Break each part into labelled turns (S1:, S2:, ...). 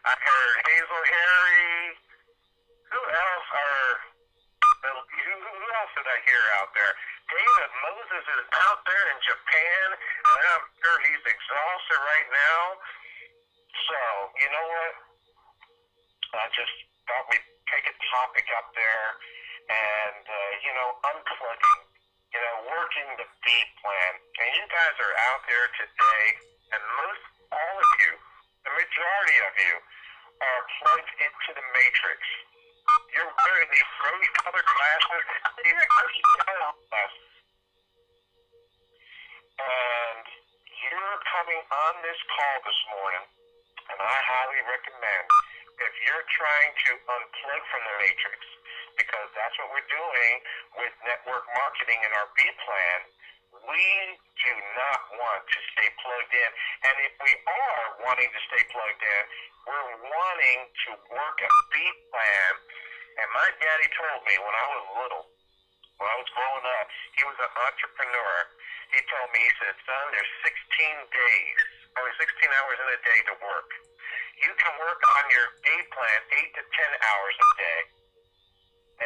S1: I heard Hazel Harry. Who else who else did I hear out there? David Moses is out there in Japan, and I'm sure he's exhausted right now. So, you know what? I just thought we'd take a topic up there and, unplugging, working the B plan. And you guys are out there today, and all of you, the majority of you, are plugged into the matrix. You're wearing these rose-colored glasses, and you're coming on this call this morning, and I highly recommend, if you're trying to unplug from the matrix, because that's what we're doing with network marketing in our B plan, we do not want to stay plugged in. And if we are wanting to stay plugged in, we're wanting to work a B plan. And my daddy told me when I was little, when I was growing up, he was an entrepreneur. He told me, he said, son, there's 16 days, only 16 hours in a day to work. You can work on your A plan 8 to 10 hours a day,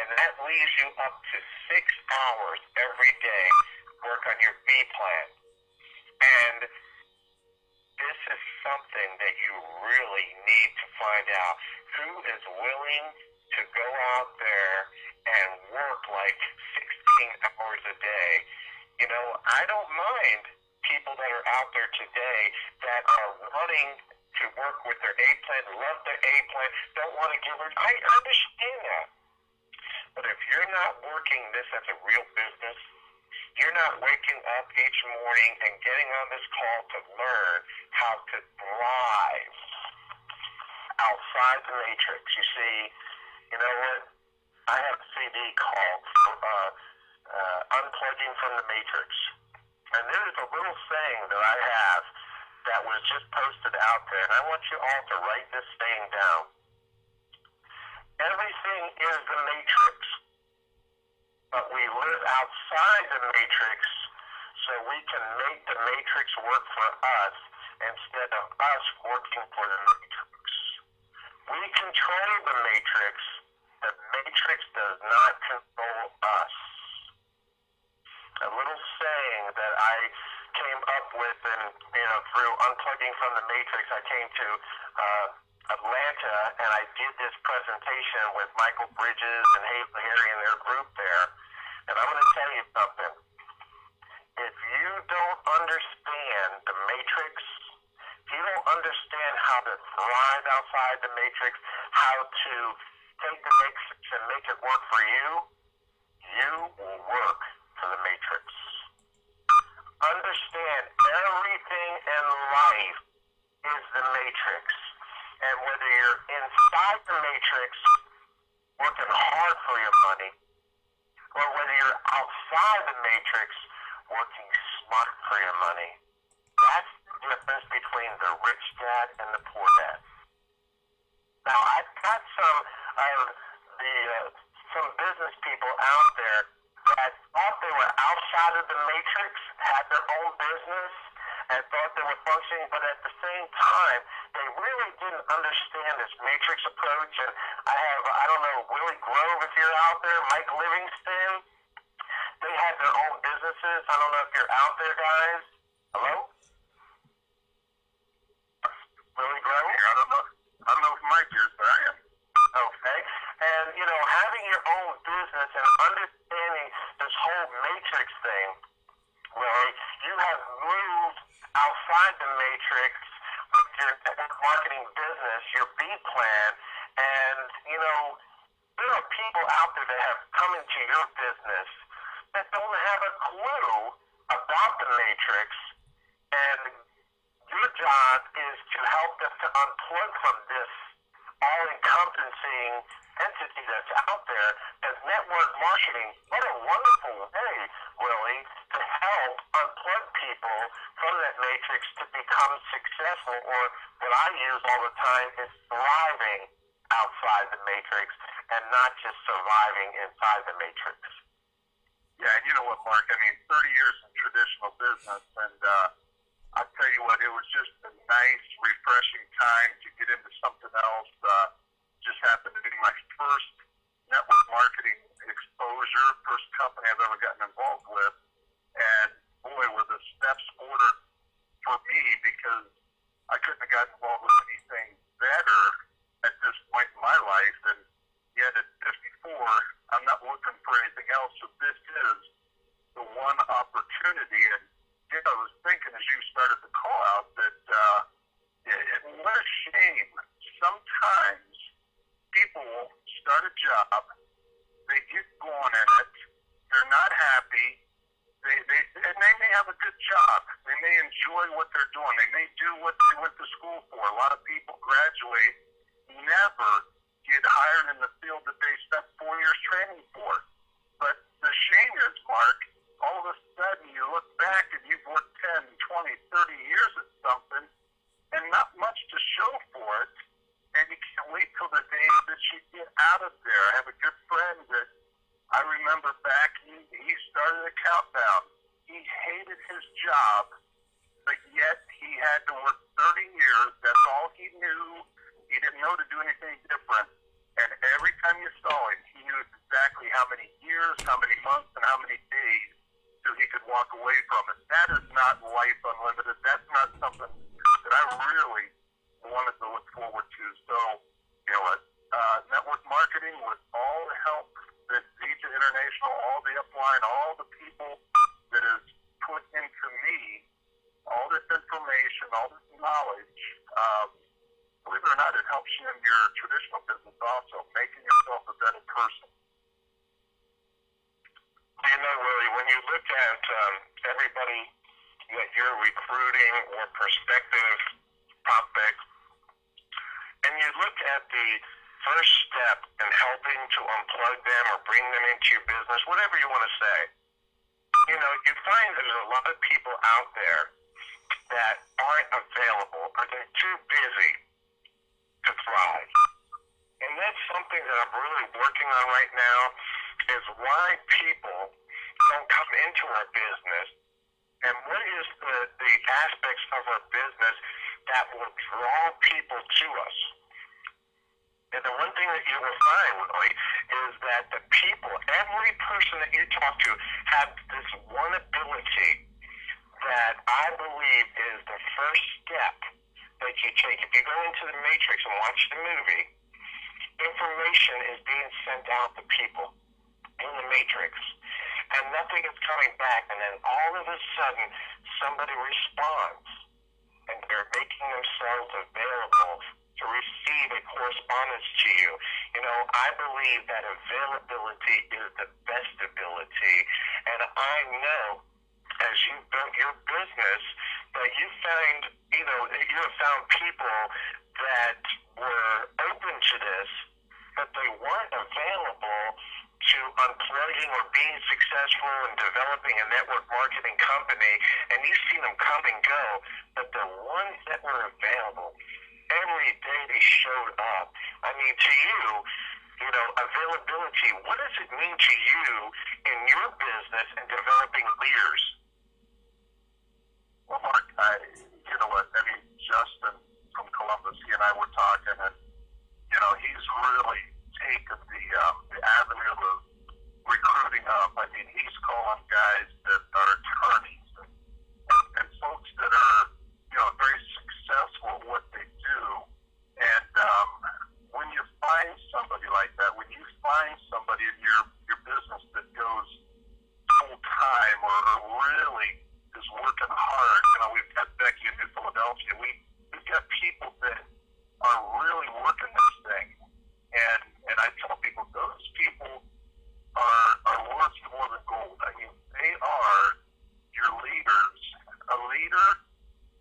S1: and that leaves you up to 6 hours every day work on your B plan. And this is something that you really need to find out. Who is willing to go out there and work like 16 hours a day? I don't mind people that are out there today that are wanting to work with their A plan, love their A plan, don't want to give it. I understand that. But if you're not working this as a real business, you're not waking up each morning and getting on this call to learn how to thrive outside the matrix. You see, you know what? I have a CD called Unplugging from the Matrix. And there's a little saying that I have that was just posted out there, and I want you all to write this saying down. Everything is the matrix, but we live outside the matrix so we can make the matrix work for us instead of us working for the matrix. We control the matrix. The matrix does not control us. A little saying that I came up with, and through Unplugging from the Matrix, I came to Atlanta, and I did this presentation with Michael Bridges and Hazel Harry and their group there. And I'm going to tell you something. If you don't understand the matrix, if you don't understand how to thrive outside the matrix, how to take the matrix and make it work for you, you will work for the matrix. Understand, everything in life is the matrix. And whether you're inside the matrix working hard for your money, or whether you're outside the matrix working smart for your money, that's the difference between the rich dad and the poor dad. Now, I've got some business people out there that thought they were outside of the matrix, had their own business, and thought they were functioning, but at the same time, they really didn't understand this matrix approach. And I don't know, Willie Grove, if you're out there, Mike Livingston, they had their own businesses. I don't know if you're out there, guys. Hello? Willie Grove?
S2: I don't know if Mike is, but I am.
S1: Okay. And, having your own business and understanding this whole matrix thing, Willie, you have moved outside the matrix with your network marketing business, your B plan, and, there are people out there that have come into your business that don't have a clue about the matrix, and your job is to help them to unplug from this all-encompassing entity that's out there. As network marketing, what a wonderful way, Willie, to help unplug people from that matrix to become successful, or what I use all the time is thriving outside the matrix and not just surviving inside the matrix.
S2: Yeah, and you know what, Mark? 30 years in traditional business, and I'll tell you what, it was just a nice, refreshing time to get into something else. start a job, they get going in it, they're not happy, and they may have a good job. They may enjoy what they're doing. They may do what they went to school for. A lot of people graduate, never get hired in the field that they spent 4 years training for. But the shame is, Mark, all of a sudden you look back and you've worked 10, 20, 30 years at something and not much to show for it. And you can't wait till the day that you get out of there. I have a good friend that I remember back, he started a countdown. He hated his job, but yet he had to work 30 years. That's all he knew. He didn't know to do anything different. And every time you saw him, he knew exactly how many years, how many months, and how many days till he could walk away from it. That is not life unlimited. That's not something that I really wanted to look forward to. So, you know what? Network marketing with all the help that Zeta International, all the upline, all the people that has put into me, all this information, all this knowledge, believe it or not, it helps you in your traditional business also, making yourself a better person.
S1: You know, Willie, when you look at everybody that you're recruiting or prospective prospects, and you look at the first step in helping to unplug them or bring them into your business, whatever you want to say, you know, you find there's a lot of people out there that aren't available or they're too busy to thrive. And that's something that I'm really working on right now, is why people don't come into our business and what is the aspects of our business that will draw people to us. And the one thing that you will find, Willie, is that the people, every person that you talk to, have this one ability that I believe is the first step that you take. If you go into the Matrix and watch the movie, information is being sent out to people in the Matrix, and nothing is coming back, and then all of a sudden, somebody responds, and they're making themselves available to receive a correspondence to you. You know, I believe that availability is the best ability, and I know as you built your business that you find, you know, you have found people that were open to this, but they weren't available to unplugging or being successful in developing a network marketing company, and you've seen them come and go, but the ones that were available, every day they showed up. I mean, to you, you know, availability, what does it mean to you in your business and developing leaders?
S2: Well, Mark, you know what, I mean, Justin from Columbus, he and I were talking, and, you know, he's really taken the avenue of recruiting up. I mean, he's calling guys that are attorneys and folks that are, you know, very successful at what they do. And when you find somebody like that, when you find somebody in your business that goes full time or really is working hard, you know, we've got Becky in New Philadelphia. We've got people that are really working this thing. And I tell people those people are worth more than gold. I mean, they are your leaders. A leader,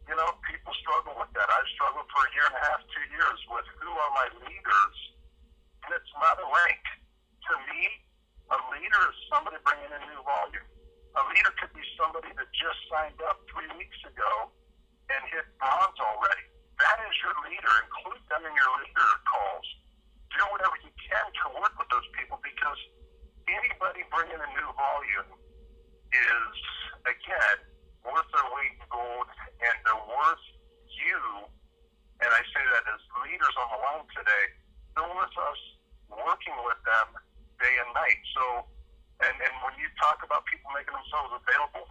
S2: you know, people struggle with that. I've struggled for a year and a half, 2 years with who are my leaders, and it's not a rank. To me, a leader is somebody bringing in new volume. A leader could be somebody that just signed up 3 weeks ago and hit bronze already. That is your leader. Include them in your leader calls. Do whatever you can to work with those people, because anybody bringing in new volume is, again, worth their weight in gold, and they're worth you, and I say that as leaders on the line today, they're worth us working with them day and night. So, and when you talk about people making themselves available,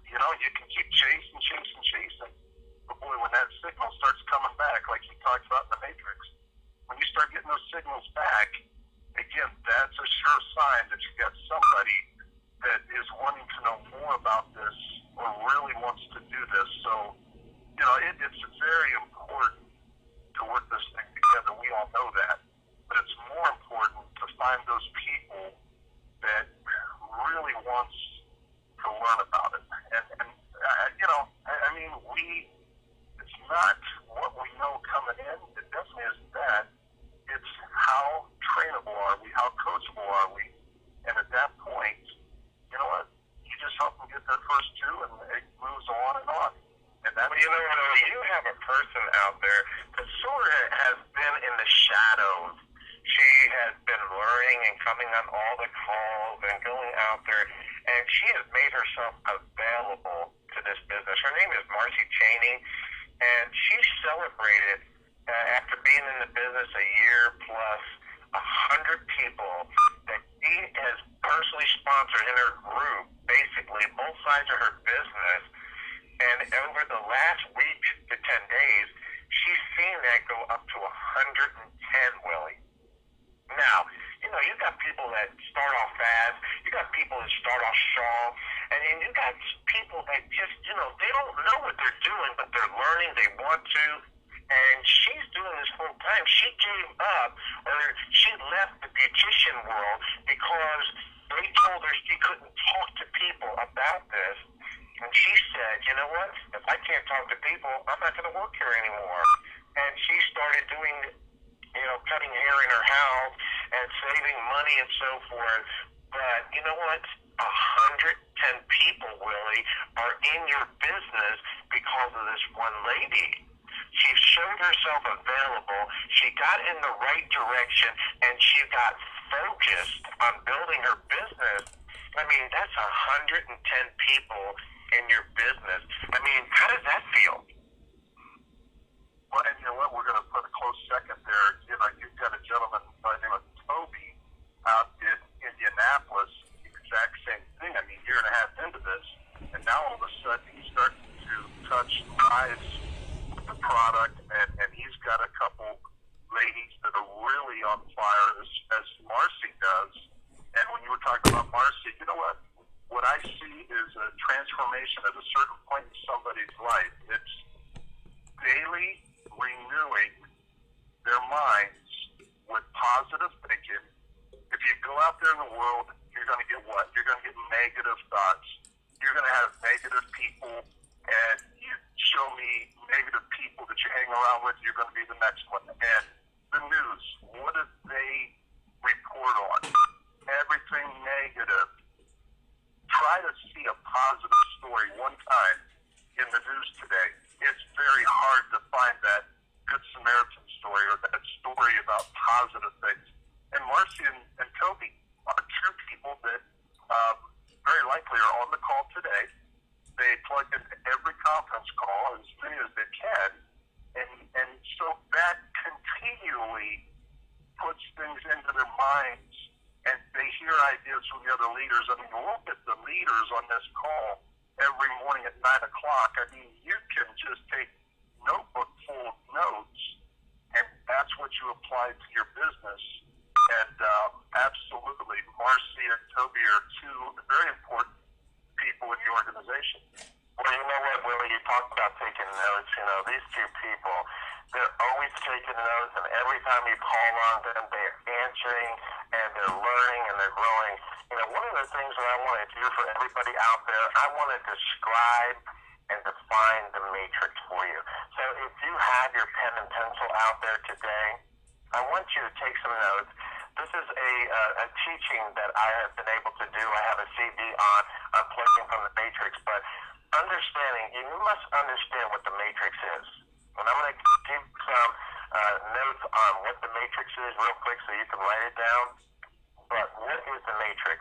S2: you know, you can keep chasing, but boy, when that signal starts coming back, like he talked about in the Matrix, when you start getting those signals back, again, that's a sure sign that you got somebody that is wanting to know more about this or really wants to do this. So, you know, it's very important to work this thing together. We all know that. But it's more important
S1: knows. She has been learning and coming on all the calls and going out there, and she has made herself available to this business. Her name is Marcy Cheney, and she celebrated, after being in the business a year plus, 100 people that she has personally sponsored in her group, basically both sides of her business. And over the last week to 10 days, she's seen that go up to 110, Willie. Now, you got people that start off fast, you got people that start off strong, and then you got people that just, they don't know what they're doing, but they're learning, they want to, and she's doing this full time. She gave up, or she left the beautician world because they told her she couldn't talk to people about this, and she said, you know what, if I can't talk to people, I'm not going to work here anymore. And she started doing cutting hair in her house and saving money and so forth. But you know what? 110 people, Willie, are in your business because of this one lady. She showed herself available. She got in the right direction, and she got focused on building her business. I mean, that's 110 people in your business. I mean, how does that feel?
S2: Well, and you know what? We're going to put a close second there. You've got a gentleman by the name of Toby out in Indianapolis, the exact same thing. I mean, a year and a half into this, and now all of a sudden he's starting to touch lives with the product, and he's got a couple ladies that are really on fire, as Marcy does. And when you were talking about Marcy, you know what? What I see is a transformation at a certain point in somebody's life. It's daily renewing their minds with positive thinking. If you go out there in the world, you're going to get what? You're going to get negative thoughts. You're going to have negative people, and you show me negative people that you hang around with, you're going to be the next one. And the news, what do they report on? Everything negative. Try to see a positive story one time in the news today. It's very hard to find that Good Samaritan story or that story about positive things. And Marcy and Toby are two people that very likely are on the call today. They plug into every conference call, as many as they can, and so that continually puts things into their minds, and they hear ideas from the other leaders. I mean, look at the leaders on this call every morning at 9 o'clock. I mean, you can just take notebook full of notes, and that's what you apply to your business. And absolutely, Marcy and Toby are two very important people in the organization.
S1: Well, you know what, Willie, you talked about taking notes. These two people, they're always taking notes, and every time you call on them, they're answering, and they're learning, and they're growing. One of the things that I want to do for everybody out there, I want to describe and define the matrix for you. So if you have your pen and pencil out there today, I want you to take some notes. This is a teaching that I have been able to do. I have a CD on Unplugging from the Matrix, but you must understand what the matrix is. And I'm going to give some notes on what the matrix is real quick so you can write it down. But what is the matrix?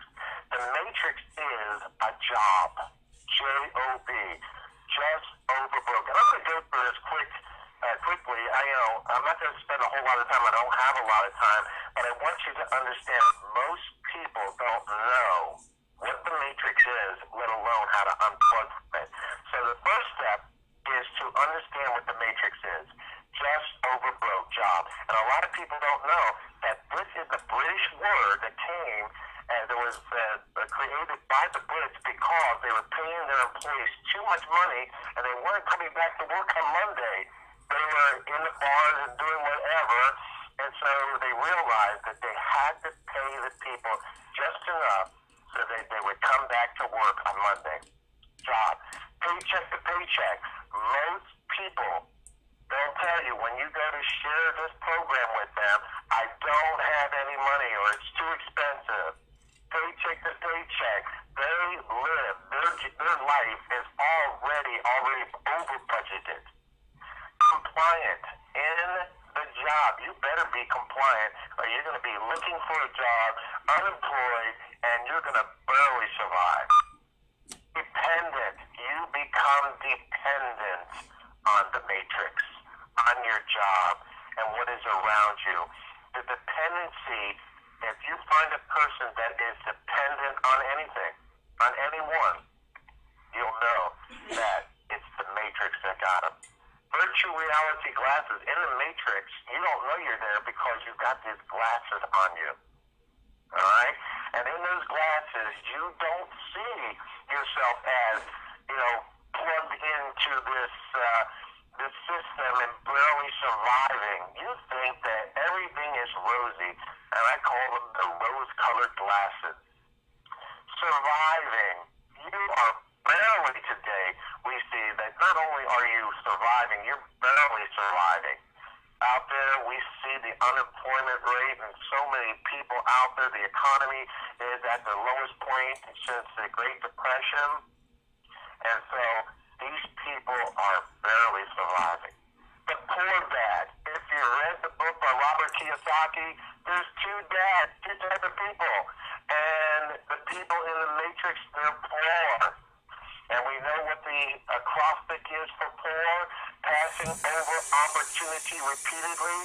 S1: The matrix is a job, J-O-B, just over broke. And I'm going to go through this quickly. I'm not going to spend a whole lot of time. I don't have a lot of time, but I want you to understand most people don't know what the matrix is, let alone how to unplug from it. So the first step is to understand what the matrix is. Just over broke job. And a lot of people don't know that this is a British word that came and it was created by the Brits because they were paying their employees too much money and they weren't coming back to work on Monday. They were in the bars and doing whatever, and so they realized that they had to pay the people just enough so that they would come back to work on Monday. Job. Paycheck to paycheck. Most people, they'll tell you when you go to share this program with them, I don't have any money or it's too expensive. Paycheck to paycheck. They live, their life is already over budgeted. Compliant in the job. You better be compliant, or you're going to be looking for a job, unemployed, and you're going to barely survive. Dependent. You become dependent on the matrix, on your job, and what is around you. The dependency, if you find a person that is dependent on anything, on anyone, you'll know that it's the matrix that got them. Virtual reality glasses. In the matrix, you don't know you're there because you've got these glasses on you. All right? And in those glasses, you don't see yourself as, plugged into this system and barely surviving. You think that everything is rosy, and I call them the rose-colored glasses. Surviving. You are barely today. We see that not only are you surviving, you're barely surviving. Out there, we see the unemployment rate, and so many people out there. The economy is at the lowest point since the Great Depression, and so these people are barely surviving. The poor dad. If you read the book by Robert Kiyosaki, there's two types of people, and the people in the matrix, they're poor. And we know what the acrostic is for poor, passing over opportunity repeatedly.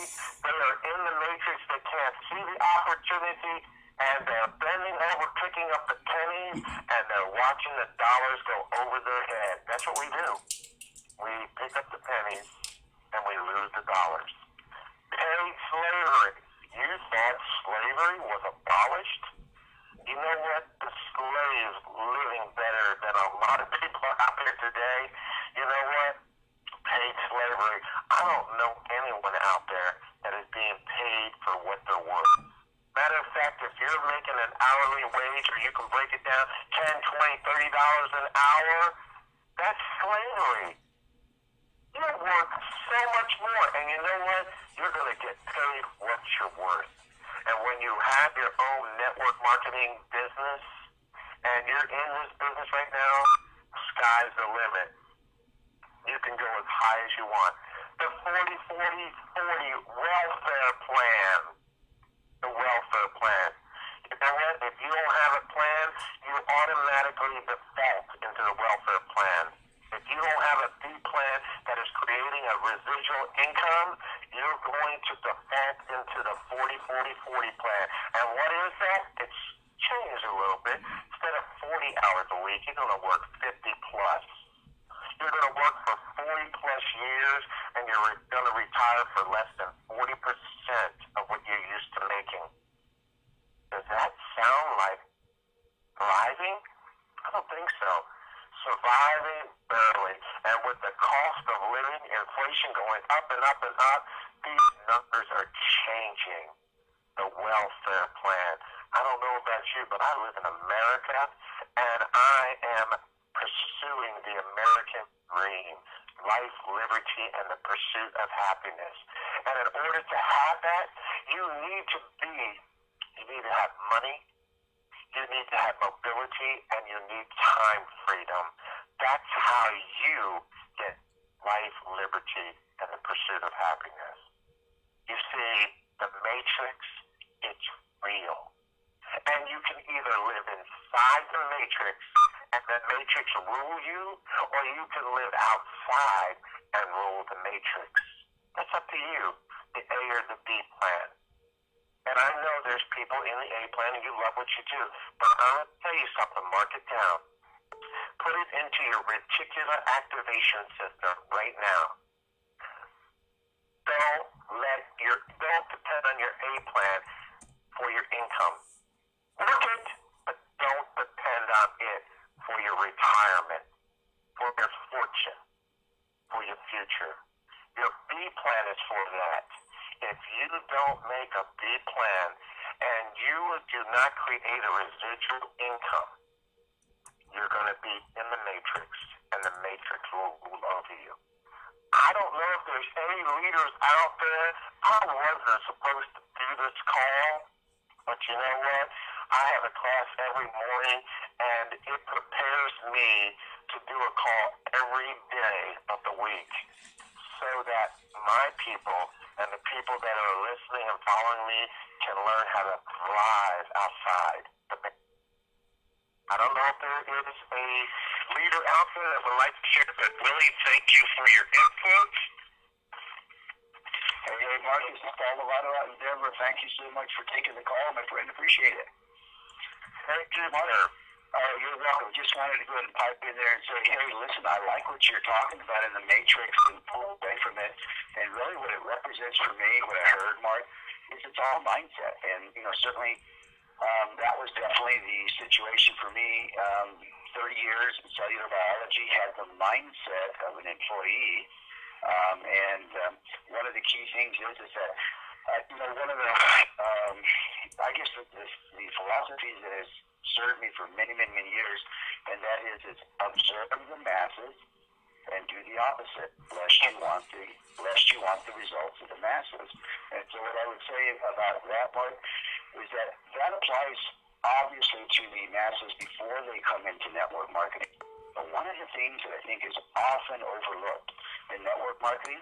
S1: They are in the matrix, they can't see the opportunity, and they're bending over, picking up the pennies, and they're watching the dollars go over their head. That's what we do. We pick up the pennies, and we lose the dollars. Paid slavery. You thought slavery was abolished? You know what? The slaves living better than a lot of people out there today. You know what? Paid slavery. I don't know anyone out there that is being paid for what they're worth. Matter of fact, if you're making an hourly wage, or you can break it down, $10, $20, $30 an hour, that's slavery. You're worth so much more, and you know what? You're going to get paid what you're worth. And when you have your own network marketing business, and you're in this business right now, sky's the limit. You can go as high as you want. The 40-40-40 welfare plan. The welfare plan. You know what? If you don't have a plan, you automatically default into the welfare plan. If you don't have a B plan that is creating a residual income, you're going to default into the 40-40-40 plan. And what is that? It's changed a little bit. Instead of 40 hours a week, you're going to work 50 plus. You're going to work for 40 plus years, and you're going to retire for less than 40% of what you're used to making. Does that sound like thriving? I don't think so. Surviving barely. And with the cost of living, inflation going up and up and up, these numbers are changing. The welfare plan. I don't know about you, but I live in America, and I am pursuing the American dream, life, liberty, and the pursuit of happiness. And in order to have that, you need to have money, you need to have mobility, and you need time freedom. That's how you get life, liberty, and the pursuit of happiness. You see, the matrix, it's real. And you can either live inside the matrix and the matrix rule you, or you can live outside and rule the matrix. That's up to you, the A or the B plan. And I know there's people in the A plan and you love what you do, but I'm going to tell you something, mark it down. Put it into your reticular activation system right now. Don't depend on your A plan for your income. Work it, but don't depend on it for your retirement, for your fortune, for your future. Your B plan is for that. If you don't make a B plan and you do not create a residual income, you're going to be in the matrix, and the matrix will rule over you. I don't know if there's any leaders out there. I wasn't supposed to do this call, but you know what? I have a class every morning, and it prepares me to do a call every day of the week so that my people and the people that are listening and following me can learn how to thrive outside. I don't know if there is a leader out there that would like to share, but Willie, thank you for your input.
S3: Hey, Mark, this is Paul Lovato out in Denver. Thank you so much for taking the call, my friend. Appreciate it.
S1: Thank you,
S3: Mark.
S1: sir.
S3: Oh, you're welcome. Just wanted to go ahead and pipe in there and say, hey, listen, I like what you're talking about in the Matrix and pull away from it. And really what it represents for me, what I heard, Mark, is it's all mindset. And, certainly that was definitely the situation for me. 30 years in cellular biology, had the mindset of an employee. One of the key things is that, one of the, I guess the philosophies that has served me for many, many, many years, and that is observe the masses and do the opposite, lest you want the results of the masses. And so what I would say about that, Mark, is that applies obviously to the masses before they come into network marketing. But one of the things that I think is often overlooked in network marketing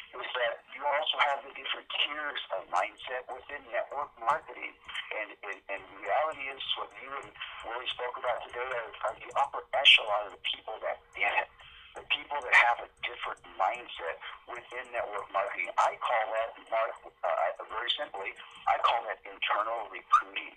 S3: is that you also have the different tiers of mindset within network marketing. And reality is what you and Willie spoke about today are the upper echelon of the people that get it. The people that have a different mindset within network marketing. I call that, Mark, very simply, I call that internal recruiting.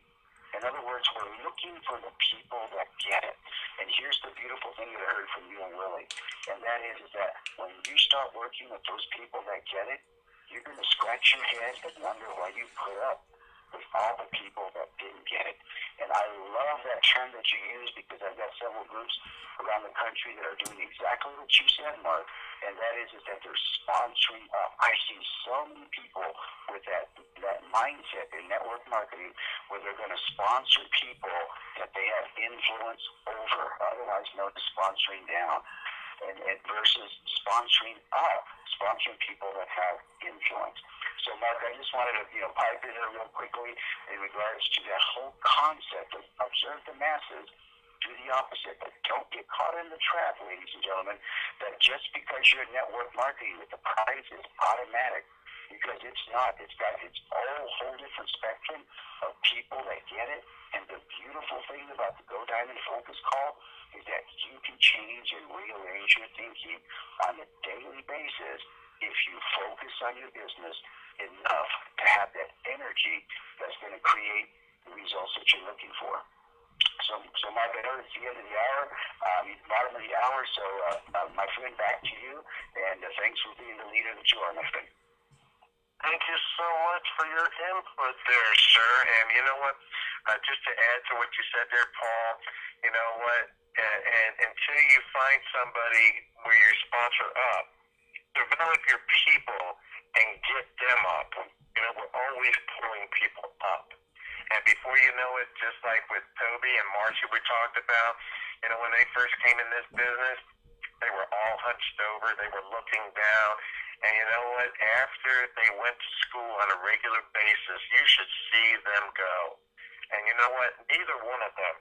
S3: In other words, we're looking for the people that get it. And here's the beautiful thing that I heard from you and Willie, and that is that when you start working with those people that get it, you're going to scratch your head and wonder why you put up with all the people that didn't get it. And I love that term that you use because I've got several groups around the country that are doing exactly what you said, Mark, and that is that they're sponsoring up. I see so many people with that mindset in network marketing where they're going to sponsor people that they have influence over, otherwise known as sponsoring down, and versus sponsoring up, sponsoring people that have influence. So, Mark, I just wanted to pipe in there real quickly in regards to that whole concept of observe the masses, do the opposite, but don't get caught in the trap, ladies and gentlemen, that just because you're network marketing that the prize is automatic, because it's not. It's got its whole different spectrum of people that get it. And the beautiful thing about the Go Diamond Focus Call is that you can change and rearrange your thinking on a daily basis if you focus on your business enough to have that energy that's going to create the results that you're looking for. So Mark, I know it's the end of the hour, bottom of the hour, so my friend, back to you, and thanks for being the leader that you are, my friend.
S1: Thank you so much for your input there, sir. And you know what? Just to add to what you said there, Paul, you know what? And until you find somebody where you sponsor up, develop your people and get them up. We're always pulling people up. And before you know it, just like with Toby and Marcia we talked about, when they first came in this business, they were all hunched over. They were looking down. And you know what? After they went to school on a regular basis, you should see them go. And you know what? Neither one of them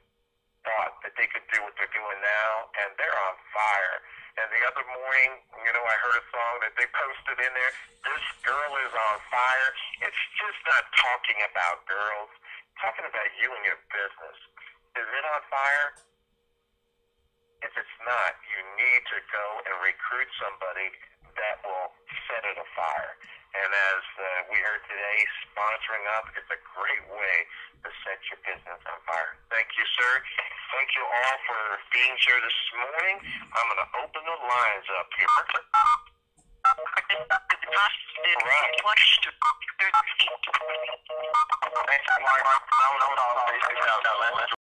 S1: thought that they could do what they're doing now, and they're on fire. And the other morning, I heard a song that they posted in there, "This girl is on fire." It's just not talking about girls, it's talking about you and your business. Is it on fire? If it's not, you need to go and recruit somebody that will set it afire. And as we heard today, sponsoring up is a great way to set your business on fire. Thank you, sir. Thank you all for being here this morning. I'm going to open the lines up here. Right.